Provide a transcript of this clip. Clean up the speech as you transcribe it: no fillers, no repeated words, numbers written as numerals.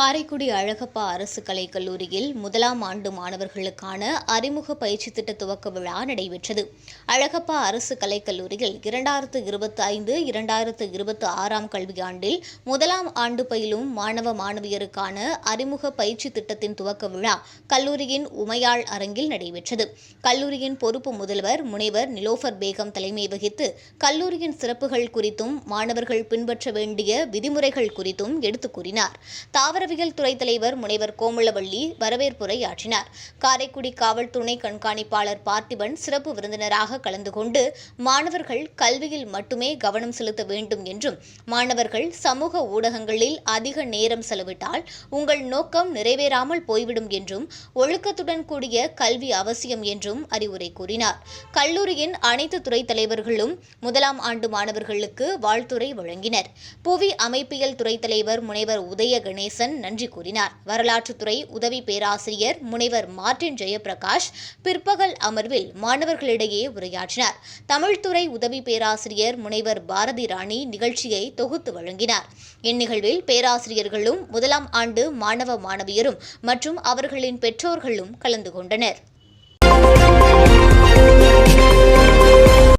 காரைக்குடி அழகப்பா அரசு கலைக் கல்லூரியில் முதலாம் ஆண்டு மாணவர்களுக்கான அறிமுக பயிற்சி திட்ட துவக்க விழா நடைபெற்றது. அழகப்பா அரசு கலைக் கல்லூரியில் 2025-2026 கல்வியாண்டில் முதலாம் ஆண்டு பயிலும் மாணவ மாணவியருக்கான அறிமுக பயிற்சி திட்டத்தின் துவக்க விழா கல்லூரியின் உமையாள் அரங்கில் நடைபெற்றது. கல்லூரியின் பொறுப்பு முதல்வர் முனைவர் நிலோஃபர் பேகம் தலைமை வகித்து கல்லூரியின் சிறப்புகள் குறித்தும் மாணவர்கள் பின்பற்ற வேண்டிய விதிமுறைகள் குறித்தும் எடுத்துக் கூறினார். தாவரவியல் துறை தலைவர் முனைவர் கோமலவள்ளி வரவேற்புரையாற்றினார். காரைக்குடி காவல் துணை கண்காணிப்பாளர் பார்த்திபன் சிறப்பு விருந்தினராக கலந்து கொண்டு மாணவர்கள் கல்வியில் மட்டுமே கவனம் செலுத்த வேண்டும் என்றும், மாணவர்கள் சமூக ஊடகங்களில் அதிக நேரம் செலவிட்டால் உங்கள் நோக்கம் நிறைவேறாமல் போய்விடும் என்றும், ஒழுக்கத்துடன் கூடிய கல்வி அவசியம் என்றும் அறிவுரை கூறினார். கல்லூரியின் அனைத்து துறை தலைவர்களும் முதலாம் ஆண்டு மாணவர்களுக்கு வாழ்த்துரை வழங்கினர். புவி அமைப்பியல் துறை தலைவர் முனைவர் உதய கணேசன் நன்றி கூறினார். வரலாற்றுத்துறை உதவி பேராசிரியர் முனைவர் மார்ட்டின் ஜெயபிரகாஷ் பிற்பகல் அமர்வில் மாணவர்களிடையே உரையாற்றினார். தமிழ்துறை உதவி பேராசிரியர் முனைவர் பாரதி ராணி நிகழ்ச்சியை தொகுத்து வழங்கினார். இந்நிகழ்வில் பேராசிரியர்களும் முதலாம் ஆண்டு மாணவ மாணவியரும் மற்றும் அவர்களின் பெற்றோர்களும் கலந்து கொண்டனர்.